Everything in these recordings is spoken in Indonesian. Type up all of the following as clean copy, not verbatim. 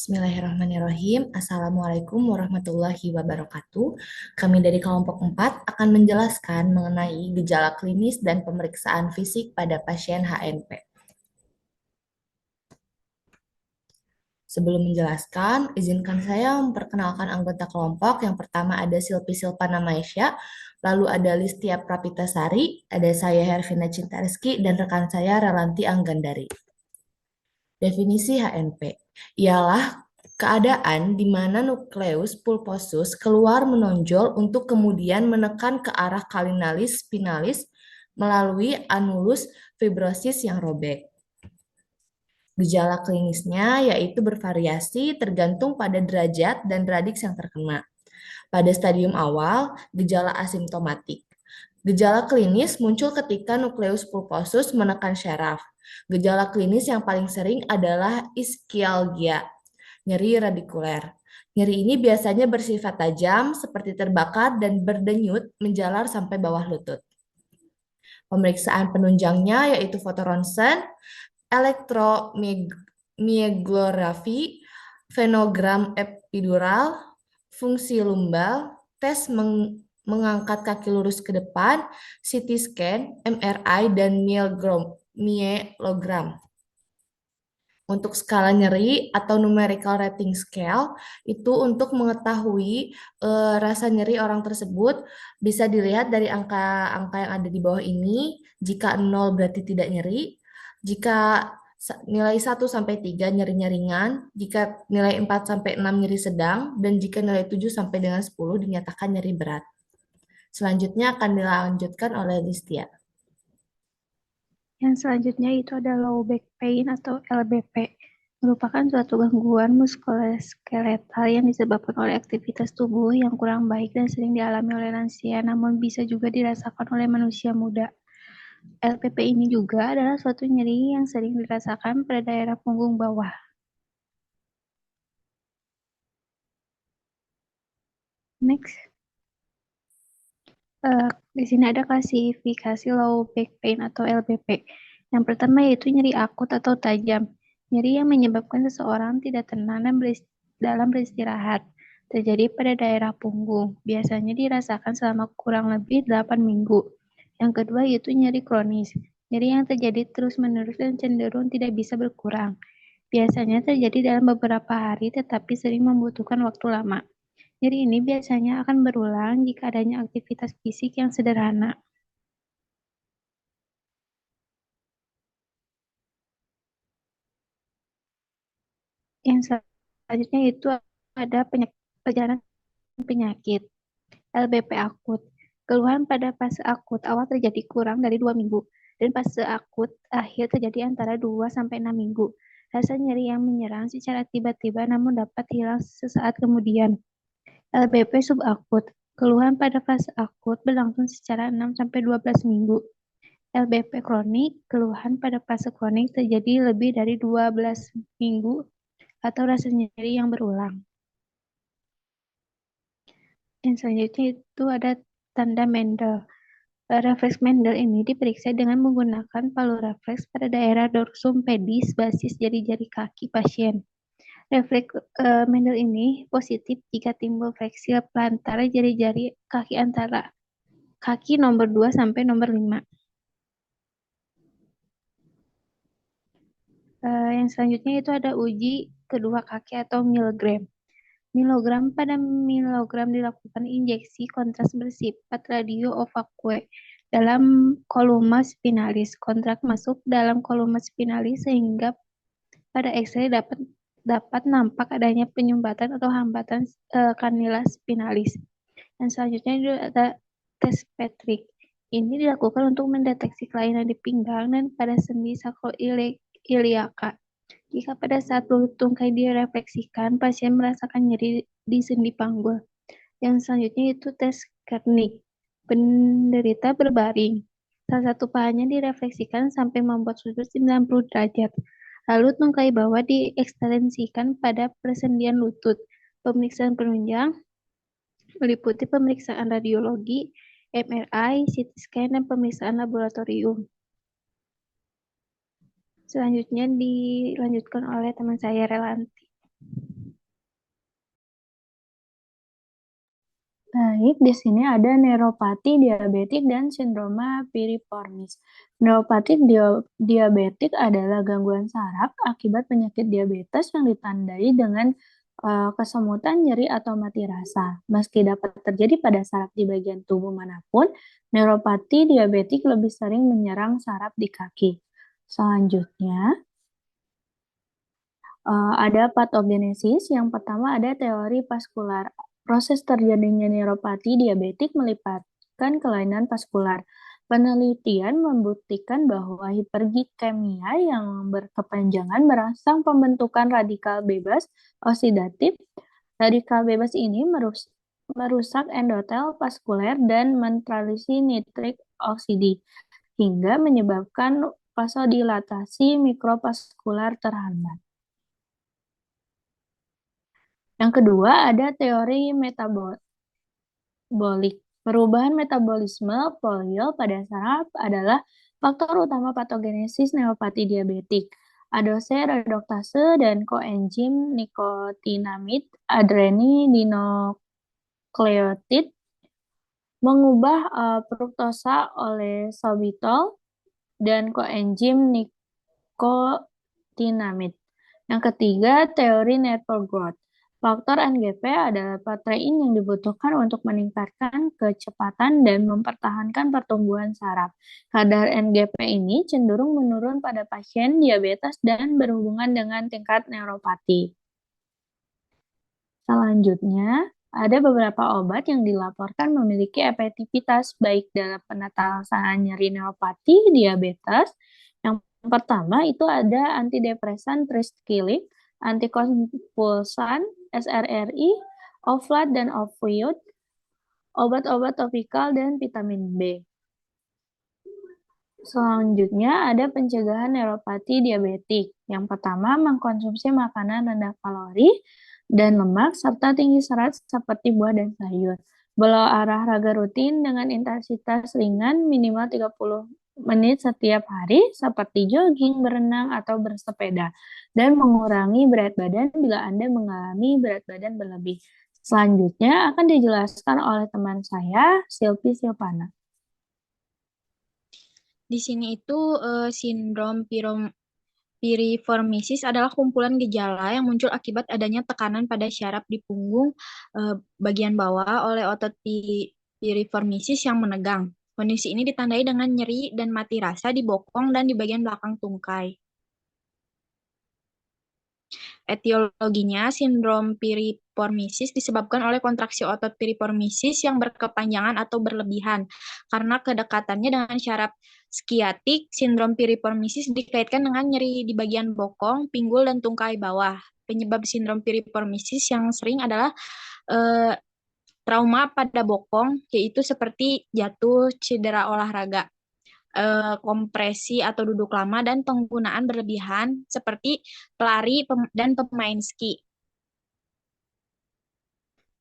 Bismillahirrahmanirrahim. Assalamualaikum warahmatullahi wabarakatuh. Kami dari kelompok 4 akan menjelaskan mengenai gejala klinis dan pemeriksaan fisik pada pasien HNP. Sebelum menjelaskan, izinkan saya memperkenalkan anggota kelompok. Yang pertama ada Silpi Silpana Maesya, lalu ada Listia Prapitasari, ada saya Hervina Cintareski, dan rekan saya Relanti Anggandari. Definisi HNP ialah keadaan di mana nukleus pulposus keluar menonjol untuk kemudian menekan ke arah kalinalis spinalis melalui anulus fibrosis yang robek. Gejala klinisnya yaitu bervariasi tergantung pada derajat dan radiks yang terkena. Pada stadium awal, gejala asimptomatik. Gejala klinis muncul ketika nukleus pulposus menekan syaraf. Gejala klinis yang paling sering adalah ischialgia, nyeri radikuler. Nyeri ini biasanya bersifat tajam, seperti terbakar dan berdenyut menjalar sampai bawah lutut. Pemeriksaan penunjangnya yaitu fotoronsen, elektromyelografi, venogram epidural, fungsi lumbal, tes mengangkat kaki lurus ke depan, CT scan, MRI, dan myelogram. Untuk skala nyeri atau numerical rating scale, itu untuk mengetahui rasa nyeri orang tersebut bisa dilihat dari angka-angka yang ada di bawah ini. Jika 0 berarti tidak nyeri, jika nilai 1 sampai 3 nyerinya ringan, jika nilai 4 sampai 6 nyeri sedang, dan jika nilai 7 sampai dengan 10 dinyatakan nyeri berat. Selanjutnya akan dilanjutkan oleh Listia. Yang selanjutnya itu ada low back pain atau LBP, merupakan suatu gangguan muskuloskeletal yang disebabkan oleh aktivitas tubuh yang kurang baik dan sering dialami oleh lansia, namun bisa juga dirasakan oleh manusia muda. LPP ini juga adalah suatu nyeri yang sering dirasakan pada daerah punggung bawah. Next. Di sini ada klasifikasi low back pain atau LBP. Yang pertama yaitu nyeri akut atau tajam. Nyeri yang menyebabkan seseorang tidak tenang dan dalam beristirahat. Terjadi pada daerah punggung. Biasanya dirasakan selama kurang lebih 8 minggu. Yang kedua yaitu nyeri kronis. Nyeri yang terjadi terus-menerus dan cenderung tidak bisa berkurang. Biasanya terjadi dalam beberapa hari tetapi sering membutuhkan waktu lama. Nyeri ini biasanya akan berulang jika adanya aktivitas fisik yang sederhana. Yang selanjutnya itu ada perjalanan penyakit, LBP akut. Keluhan pada fase akut awal terjadi kurang dari 2 minggu, dan fase akut akhir terjadi antara 2-6 minggu. Rasa nyeri yang menyerang secara tiba-tiba namun dapat hilang sesaat kemudian. LBP subakut. Keluhan pada fase akut berlangsung secara 6-12 minggu. LBP kronik, keluhan pada fase kronik terjadi lebih dari 12 minggu atau rasa nyeri yang berulang. Yang selanjutnya itu ada tanda Mendel. Refleks Mendel ini diperiksa dengan menggunakan palu refleks pada daerah dorsum pedis basis jari-jari kaki pasien. Refleks Mendel ini positif jika timbul fleksil plantar jari-jari kaki antara kaki nomor 2 sampai nomor 5. Yang selanjutnya itu ada uji kedua kaki atau milogram. Pada milogram dilakukan injeksi kontras bersifat radio-ovakue dalam koluma spinalis. Kontrak masuk dalam koluma spinalis sehingga pada X-ray dapat nampak adanya penyumbatan atau hambatan kanila spinalis. Dan selanjutnya itu ada tes Patrick. Ini dilakukan untuk mendeteksi kelainan di pinggang dan pada sendi sakroiliaka. Jika pada saat belut tungkai direfleksikan, pasien merasakan nyeri di sendi panggul. Yang selanjutnya itu tes Kernig. Penderita berbaring. Salah satu pahanya direfleksikan sampai membuat sudut 90 derajat. Lalu tungkai bawah diekstensikan pada persendian lutut. Pemeriksaan penunjang meliputi pemeriksaan radiologi, MRI, CT scan, dan pemeriksaan laboratorium. Selanjutnya dilanjutkan oleh teman saya Relanti. Baik, di sini ada neuropati diabetik dan sindroma piriformis. Diabetik adalah gangguan saraf akibat penyakit diabetes yang ditandai dengan kesemutan, nyeri, atau mati rasa. Meski dapat terjadi pada saraf di bagian tubuh manapun, neuropati diabetik lebih sering menyerang saraf di kaki. Selanjutnya, ada patogenesis. Yang pertama ada teori vaskular. Proses terjadinya neuropati diabetik melibatkan kelainan vaskular. Penelitian membuktikan bahwa hiperglikemia yang berkepanjangan merangsang pembentukan radikal bebas oksidatif. Radikal bebas ini merusak endotel vaskuler dan mentralisi nitrik oksidi hingga menyebabkan vasodilatasi mikrovaskular terhambat. Yang kedua ada teori metabolik. Perubahan metabolisme poliol pada saraf adalah faktor utama patogenesis neuropati diabetik. Adose reduktase dan koenzim nikotinamid adrenidinokleotid mengubah fruktosa oleh sorbitol dan koenzim nikotinamid. Yang ketiga, teori network growth. Faktor NGP adalah protein yang dibutuhkan untuk meningkatkan kecepatan dan mempertahankan pertumbuhan saraf. Kadar NGP ini cenderung menurun pada pasien diabetes dan berhubungan dengan tingkat neuropati. Selanjutnya, ada beberapa obat yang dilaporkan memiliki efektivitas baik dalam penataran nyeri neuropati diabetes. Yang pertama itu ada antidepresan tricyclic, antikonvulsan, SRRI, oflat dan opioid, obat-obat topikal dan vitamin B. Selanjutnya ada pencegahan neuropati diabetik. Yang pertama mengkonsumsi makanan rendah kalori dan lemak serta tinggi serat seperti buah dan sayur. Berolahraga rutin dengan intensitas ringan minimal 30 menit setiap hari seperti jogging, berenang, atau bersepeda. Dan mengurangi berat badan bila Anda mengalami berat badan berlebih. Selanjutnya akan dijelaskan oleh teman saya, Silvi Silvana. Di sini itu sindrom piriformisis adalah kumpulan gejala yang muncul akibat adanya tekanan pada syaraf di punggung bagian bawah oleh otot piriformisis yang menegang. Kondisi ini ditandai dengan nyeri dan mati rasa di bokong dan di bagian belakang tungkai. Etiologinya, sindrom piriformisis disebabkan oleh kontraksi otot piriformisis yang berkepanjangan atau berlebihan. Karena kedekatannya dengan syaraf skiatik, sindrom piriformisis dikaitkan dengan nyeri di bagian bokong, pinggul, dan tungkai bawah. Penyebab sindrom piriformisis yang sering adalah trauma pada bokong, yaitu seperti jatuh, cedera olahraga, kompresi atau duduk lama, dan penggunaan berlebihan seperti pelari dan pemain ski.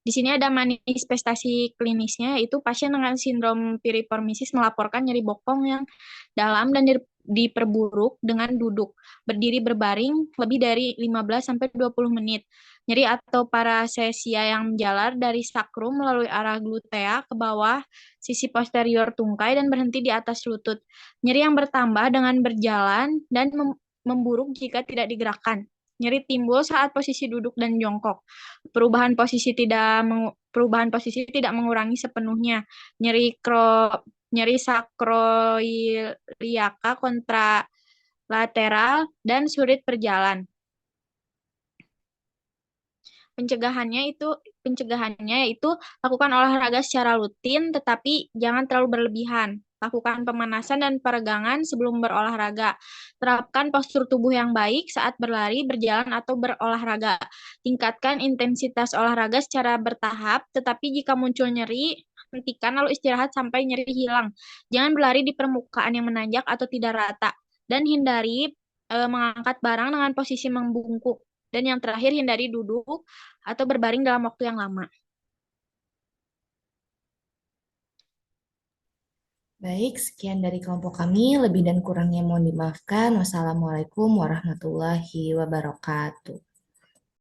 Di sini ada manifestasi klinisnya, yaitu pasien dengan sindrom piriformisis melaporkan nyeri bokong yang dalam dan diperburuk dengan duduk, berdiri berbaring lebih dari 15-20 menit. Nyeri atau parasesia yang menjalar dari sakrum melalui arah glutea ke bawah sisi posterior tungkai dan berhenti di atas lutut. Nyeri yang bertambah dengan berjalan dan memburuk jika tidak digerakkan. Nyeri timbul saat posisi duduk dan jongkok. Perubahan posisi tidak mengurangi sepenuhnya. Nyeri sakroiliaka kontralateral dan sulit berjalan. Pencegahannya yaitu lakukan olahraga secara rutin tetapi jangan terlalu berlebihan. Lakukan pemanasan dan peregangan sebelum berolahraga. Terapkan postur tubuh yang baik saat berlari, berjalan, atau berolahraga. Tingkatkan intensitas olahraga secara bertahap, tetapi jika muncul nyeri, hentikan lalu istirahat sampai nyeri hilang. Jangan berlari di permukaan yang menanjak atau tidak rata. Dan hindari mengangkat barang dengan posisi membungkuk. Dan yang terakhir, hindari duduk atau berbaring dalam waktu yang lama. Baik, sekian dari kelompok kami. Lebih dan kurangnya mohon dimaafkan. Wassalamualaikum warahmatullahi wabarakatuh.